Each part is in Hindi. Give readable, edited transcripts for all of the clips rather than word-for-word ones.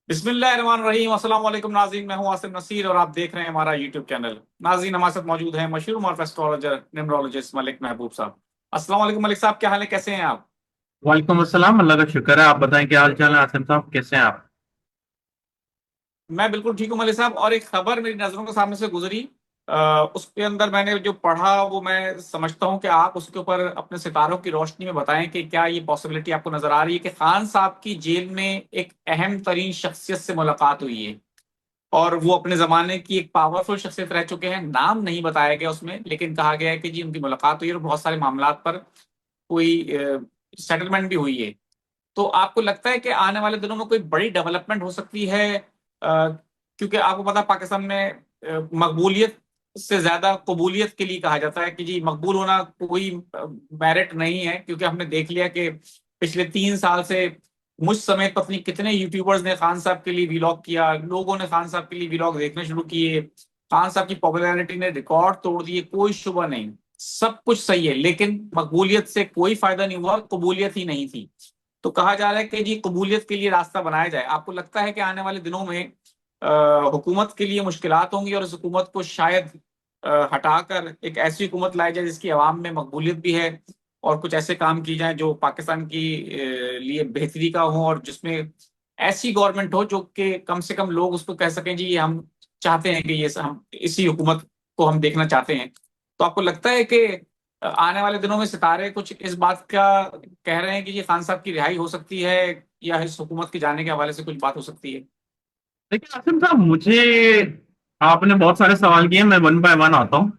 बिस्मिल्लाहिर्रहमानिर्रहीम। अस्सलाम वालेकुम नाज़रीन, मैं हूं आसिम नसीर और आप देख रहे हैं हमारा यूट्यूब चैनल। नाज़रीन, हमारे साथ मौजूद हैं मशहूर मार्फ एस्ट्रोलॉजर न्यूमरोलॉजिस्ट मलिक महबूब साहब। अस्सलाम वालेकुम मलिक साहब, क्या हाल है, कैसे हैं आप? वालेकुम अस्सलाम। अल्लाह का शुक्र है। आप बताएं क्या हाल चाल है आसिम साहब, कैसे हैं आप? मैं बिल्कुल ठीक हूं मलिक साहब। और एक खबर मेरी नजरों के सामने से गुजरी, उसके अंदर मैंने जो पढ़ा वो मैं समझता हूं कि आप उसके ऊपर अपने सितारों की रोशनी में बताएं कि क्या ये पॉसिबिलिटी आपको नजर आ रही है कि खान साहब की जेल में एक अहम तरीन शख्सियत से मुलाकात हुई है और वो अपने जमाने की एक पावरफुल शख्सियत रह चुके हैं। नाम नहीं बताया गया उसमें, लेकिन कहा गया है कि जी उनकी मुलाकात हुई है और बहुत सारे मामलात पर कोई सेटलमेंट भी हुई है। तो आपको लगता है कि आने वाले दिनों में कोई बड़ी डेवलपमेंट हो सकती है? क्योंकि आपको पता है पाकिस्तान में मकबूलियत से ज्यादा कबूलियत के लिए कहा जाता है कि जी मकबूल होना कोई मेरिट नहीं है, क्योंकि हमने देख लिया कि पिछले 3 साल से मुझ समेत पत्नी कितने यूट्यूबर्स ने खान साहब के लिए व्लॉग किया, लोगों ने खान साहब के लिए व्लॉग देखने शुरू किए। खान साहब की पॉपुलैरिटी ने रिकॉर्ड तोड़ दिए, कोई शुबह नहीं। सब कुछ सही है, लेकिन मकबूलियत से कोई फायदा नहीं हुआ, कबूलियत ही नहीं थी। तो कहा जा रहा है कि जी कबूलियत के लिए रास्ता बनाया जाए। आपको लगता है कि आने वाले दिनों में हुकूमत के लिए मुश्किलात होंगी और इस हुकूमत को शायद हटाकर एक ऐसी हुकूमत लाई जाए जिसकी आवाम में मकबूलियत भी है और कुछ ऐसे काम किए जाएं जो पाकिस्तान की लिए बेहतरी का हो, और जिसमें ऐसी गवर्नमेंट हो जो कि कम से कम लोग उसको कह सकें जी ये हम चाहते हैं कि ये हम इसी हुकूमत को हम देखना चाहते हैं। तो आपको लगता है कि आने वाले दिनों में सितारे कुछ इस बात का कह रहे हैं कि ये खान साहब की रिहाई हो सकती है या इस हुकूमत के जाने के हवाले से कुछ बात हो सकती है? देखिए आसिम साहब, मुझे आपने बहुत सारे सवाल किए, मैं वन बाय वन आता हूँ।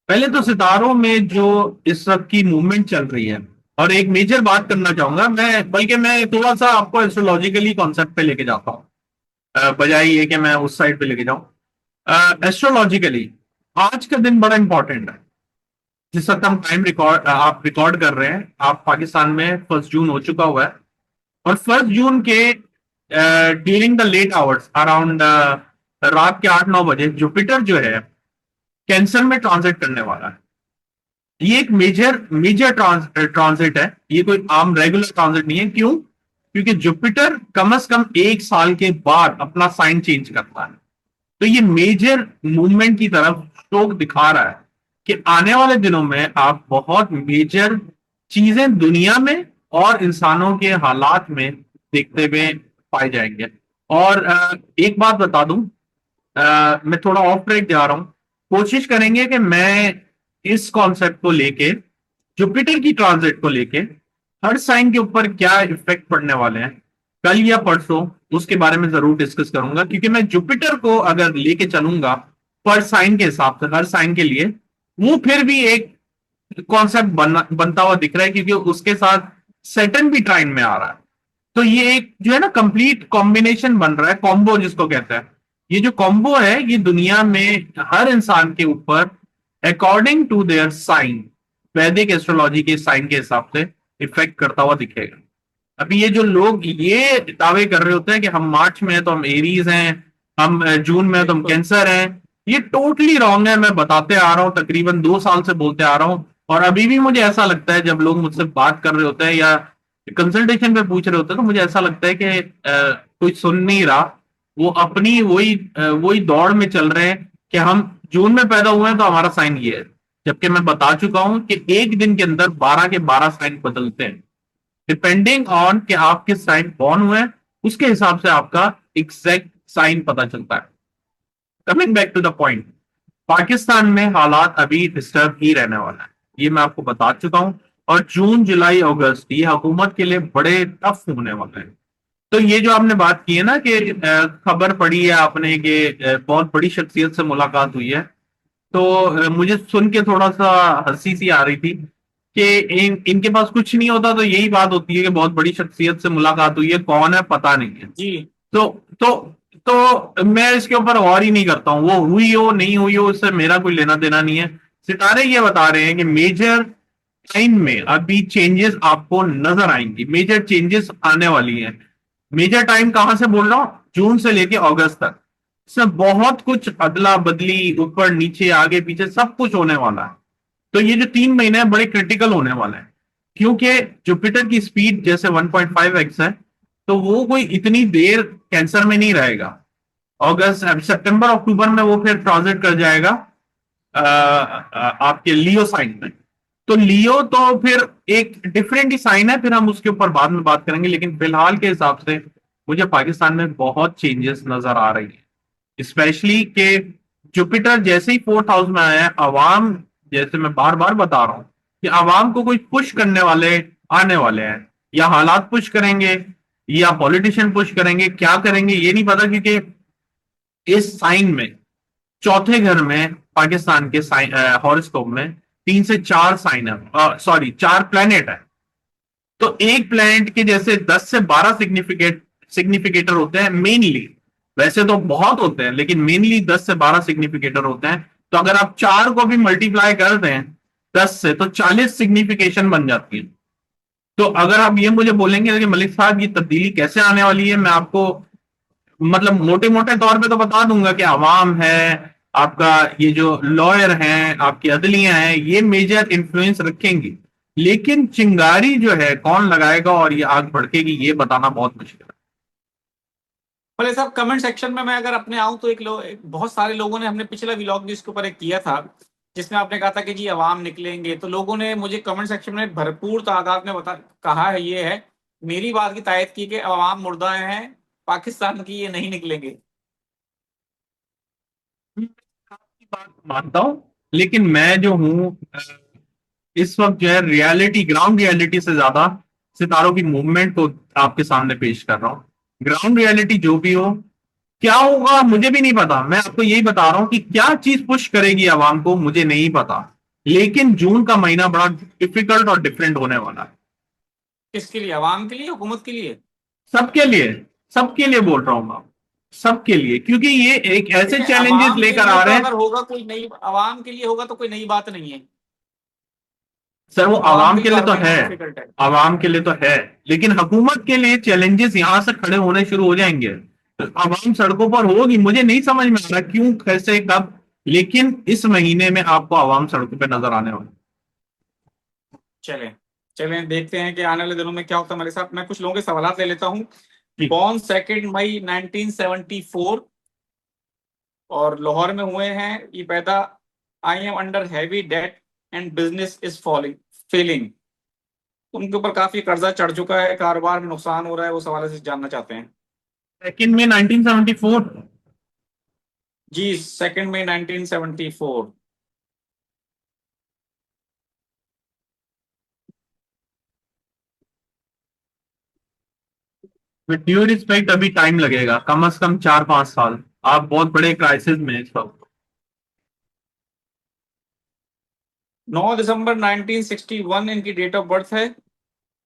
पहले तो सितारों में जो इस वक्त की मूवमेंट चल रही है, और एक मेजर बात करना चाहूंगा मैं, बल्कि मैं थोड़ा सा आपको एस्ट्रोलॉजिकली कॉन्सेप्ट पे लेके जाता हूँ, बजाय ये कि मैं उस साइड पे लेके जाऊं। एस्ट्रोलॉजिकली आज का दिन बड़ा इंपॉर्टेंट है। जिस वक्त हम टाइम रिकॉर्ड आप रिकॉर्ड कर रहे हैं, आप पाकिस्तान में 1 जून हो चुका हुआ है। और 1 जून के during the late hours around रात के 8-9 बजे जुपिटर जो है कैंसर में ट्रांजिट करने वाला है। ये एक मेजर मेजर ट्रांजिट है, ये कोई आम रेगुलर ट्रांजिट नहीं है। क्यों? क्योंकि जुपिटर कम से कम 1 साल के बाद अपना साइन चेंज करता है। तो ये मेजर मूवमेंट की तरफ शोक दिखा रहा है कि आने वाले दिनों में आप बहुत मेजर चीजें दुनिया में और इंसानों के हालात में देखते हुए पाए जाएंगे। और एक बात बता दूं, मैं थोड़ा ऑफ ट्रैक जा रहा हूं। कोशिश करेंगे कि मैं इस कॉन्सेप्ट को लेके, जुपिटर की ट्रांजिट को लेके, हर साइन के ऊपर क्या इफेक्ट पड़ने वाले हैं, कल या परसों उसके बारे में जरूर डिस्कस करूंगा। क्योंकि मैं जुपिटर को अगर लेके चलूंगा पर साइन के हिसाब से हर साइन के लिए, वो फिर भी एक कॉन्सेप्ट बनता हुआ दिख रहा है, क्योंकि उसके साथ सेटन भी ट्राइन में आ रहा है। तो ये एक जो है ना कंप्लीट कॉम्बिनेशन बन रहा है, कॉम्बो जिसको कहते हैं। ये जो कॉम्बो है ये दुनिया में हर इंसान के ऊपर अकॉर्डिंग टू देयर साइन, वैदिक एस्ट्रोलॉजी के साइन के हिसाब से इफेक्ट करता हुआ दिखेगा। अभी ये जो लोग ये दावे कर रहे होते हैं कि हम मार्च में है तो हम एरीज हैं, हम जून में है तो हम बिल्कुल। कैंसर हैं, ये टोटली रॉन्ग है। मैं बताते आ रहा हूँ, तकरीबन 2 साल से बोलते आ रहा हूँ। और अभी भी मुझे ऐसा लगता है जब लोग मुझसे बात कर रहे होते हैं या कंसल्टेशन पे पूछ रहे होते हैं, तो मुझे ऐसा लगता है कि कोई सुन नहीं रहा। वो अपनी वही दौड़ में चल रहे हैं कि हम जून में पैदा हुए हैं तो हमारा साइन ये है। जबकि मैं बता चुका हूं कि एक दिन के अंदर 12 के 12 साइन बदलते हैं, डिपेंडिंग ऑन कि आप किस साइन बॉर्न हुए हैं, उसके हिसाब से आपका एग्जैक्ट साइन पता चलता है। Coming back to the point, Pakistan में हालात अभी डिस्टर्ब ही रहने वाला है, ये मैं आपको बता चुका हूं। और जून जुलाई अगस्त ये हुकूमत के लिए बड़े टफ होने वाले हैं। तो ये जो आपने बात की है ना कि खबर पड़ी है आपने कि बहुत बड़ी शख्सियत से मुलाकात हुई है, तो मुझे सुन के थोड़ा सा हंसी सी आ रही थी कि इनके पास कुछ नहीं होता तो यही बात होती है कि बहुत बड़ी शख्सियत से मुलाकात हुई है, कौन है पता नहीं है। जी। तो तो तो मैं इसके ऊपर गौर ही नहीं करता हूँ, वो हुई हो नहीं हुई हो इससे मेरा कोई लेना देना नहीं है। सितारे ये बता रहे हैं कि मेजर टाइम में अभी चेंजेस आपको नजर आएंगी, मेजर चेंजेस आने वाली हैं। मेजर टाइम कहां से बोल रहा हूं? जून से लेके अगस्त तक। इसमें बहुत कुछ अदला बदली, ऊपर नीचे आगे पीछे सब कुछ होने वाला है। तो ये जो 3 महीने हैं बड़े क्रिटिकल होने वाले हैं, क्योंकि जुपिटर की स्पीड जैसे 1.5x है, तो वो कोई इतनी देर कैंसर में नहीं रहेगा। अगस्त सितंबर अक्टूबर में वो फिर ट्रांजिट कर जाएगा आपके लियो साइन में। तो लियो तो फिर एक डिफरेंट ही साइन है, फिर हम उसके ऊपर बाद में बात करेंगे, लेकिन फिलहाल के हिसाब से मुझे पाकिस्तान में बहुत चेंजेस नजर आ रही है, स्पेशली के जुपिटर जैसे ही 4th हाउस में आया है, अवाम, जैसे मैं बार बार बता रहा हूं कि अवाम को कोई पुश करने वाले आने वाले हैं, या हालात पुश करेंगे या पॉलिटिशियन पुश करेंगे, क्या करेंगे ये नहीं पता, क्योंकि इस साइन में चौथे घर में पाकिस्तान के साइन हॉरोस्कोप में 3 से 4 साइन है, सॉरी 4 प्लैनेट है। तो एक प्लैनेट के जैसे 10 से 12 सिग्निफिकेटर होते हैं मेनली, वैसे तो बहुत होते हैं लेकिन मेनली 10 से 12 सिग्निफिकेटर होते हैं। तो अगर आप 4 को भी मल्टीप्लाई कर दें 10 से, तो 40 सिग्निफिकेशन बन जाती है। तो अगर आप ये मुझे बोलेंगे कि मलिक साहब ये तब्दीली कैसे आने वाली है, मैं आपको मतलब मोटे मोटे तौर पे तो बता दूंगा कि अवाम है, आपका ये जो लॉयर हैं, आपकी अदलियां हैं, ये मेजर इन्फ्लुएंस रखेंगी। लेकिन चिंगारी जो है कौन लगाएगा और ये आग भड़केगी, ये बताना बहुत मुश्किल है। भले साहब, कमेंट सेक्शन में मैं अगर अपने आऊं तो बहुत सारे लोगों ने, हमने पिछला व्लॉग भी इसके ऊपर एक किया था जिसमें आपने कहा था कि जी अवाम निकलेंगे, तो लोगों ने मुझे कमेंट सेक्शन में भरपूर तादाद में कहा है, ये है, मेरी बात की तायद की कि अवाम मुर्दा हैं, पाकिस्तान की ये नहीं निकलेंगे। आपकी बात मानता हूं, लेकिन मैं जो हूं इस वक्त जो है रियलिटी, ग्राउंड रियलिटी से ज्यादा सितारों की मूवमेंट को आपके सामने पेश कर रहा हूं। ग्राउंड रियलिटी जो भी हो, क्या होगा मुझे भी नहीं पता, मैं आपको यही बता रहा हूं कि क्या चीज पुश करेगी आवाम को मुझे नहीं पता। लेकिन जून का महीना बड़ा डिफिकल्ट और डिफरेंट होने वाला है। किसके लिए? अवाम के लिए, हुकूमत के लिए? सबके लिए, सबके लिए बोल रहा हूं मैं, सबके लिए, क्योंकि ये एक ऐसे देखिए, चैलेंजेस अवाम के लेकर लिए आ तो रहे हैं। अगर होगा कोई नई, अवाम के लिए होगा तो कोई नई बात नहीं है। सर वो अवाम आवाम के के लिए तो लिए हर तो है, महीना डिफिकल्ट है। आवाम के लिए तो है, लेकिन हुकूमत के लिए चैलेंजेस यहां से खड़े होने शुरू हो जाएंगे, तो आवाम सड़कों पर होगी। मुझे नहीं समझ में आ रहा क्यों, कैसे, कब, लेकिन इस महीने में आपको आवाम सड़कों पर नजर आने वाली। चलें, चलें देखते हैं कि आने वाले दिनों में क्या होता है। मेरे साथ मैं कुछ लोगों के सवाल ले लेता हूँ। ठीक। बॉर्न 2 मई 1974 और लाहौर में हुए हैं ये पैदा। I am under heavy debt and business is falling failing. उनके ऊपर काफी कर्जा चढ़ चुका है, कारोबार में नुकसान हो रहा है, वो सवाल से जानना चाहते हैं। 2 मई 1974। जी, 2 मई 1974। विद ड्यू रिस्पेक्ट अभी टाइम लगेगा, कम से कम 4-5 साल। आप बहुत बड़े क्राइसिस में हैं इस वक्त। 9 दिसंबर 1961 इनकी डेट ऑफ बर्थ है।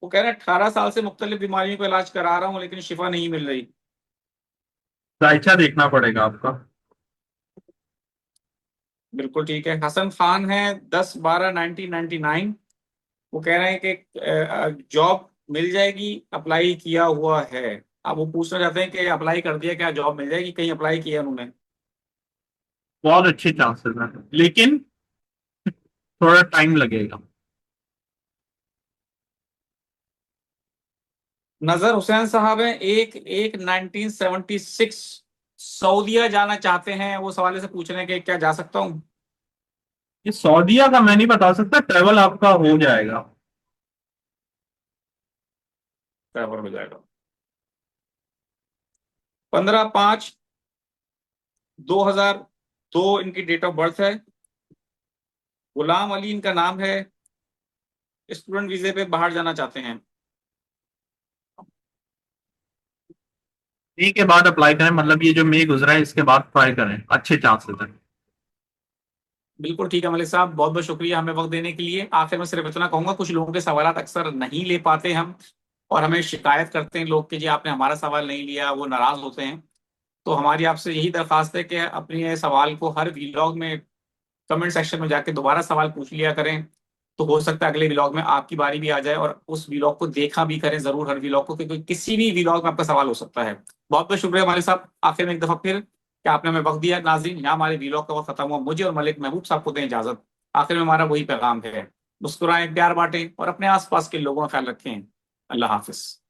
वो कह रहे हैं 18 साल से मुख्तलिफ बीमारियों का इलाज करा रहा हूँ लेकिन शिफा नहीं मिल रही। जायचा देखना पड़ेगा आपका। बिल्कुल ठीक है। हसन खान है, 10/12/1999। वो कह रहे हैं कि जॉब मिल जाएगी, अप्लाई किया हुआ है। अब वो पूछना चाहते हैं कि अप्लाई कर दिया, क्या जॉब मिल जाएगी? कहीं अप्लाई किया उन्होंने? बहुत अच्छे चांसेस हैं, लेकिन थोड़ा टाइम लगेगा। नजर हुसैन साहब हैं, 1/1/1976। सऊदीया जाना चाहते हैं, वो सवाल से पूछ रहे हैं कि क्या जा सकता हूँ? ये सऊदीया का मैं नहीं बता सकता, ट्रेवल आपका हो जाएगा। बराबर हो जाएगा। 15/5/2002 इनकी डेट ऑफ बर्थ है। गुलाम अली इनका नाम है। स्टूडेंट वीजे पे बाहर जाना चाहते हैं। मई के बाद अप्लाई करें, मतलब ये जो मई गुजरा है इसके बाद ट्राई करें, अच्छे चांसेस हैं। बिल्कुल ठीक है मलिक साहब, बहुत बहुत शुक्रिया हमें वक्त देने के लिए। आखिर में सिर्फ इतना कहूंगा, कुछ लोगों के सवाल अक्सर नहीं ले पाते हम, और हमें शिकायत करते हैं लोग कि जी आपने हमारा सवाल नहीं लिया, वो नाराज होते हैं। तो हमारी आपसे यही दरखास्त है कि अपने सवाल को हर वीलॉग में कमेंट सेक्शन में जाके दोबारा सवाल पूछ लिया करें। तो हो सकता है अगले व्लॉग में आपकी बारी भी आ जाए और उस व्लॉग को देखा भी करें जरूर, हर व्लॉग को, क्योंकि किसी भी व्लॉग में आपका सवाल हो सकता है। बहुत बहुत शुक्रिया हमारे साहब, आखिर में एक दफा फिर कि आपने हमें वक्त दिया। नाज़रीन, यहाँ हमारे व्लॉग का वक्त खत्म हुआ। मुझे और मलिक महबूब साहब को दें इजाजत। आखिर में हमारा वही पैगाम है, मुस्कुराएं, प्यार बांटें और अपने आसपास के लोगों का ख्याल रखें। अल्लाह हाफिज।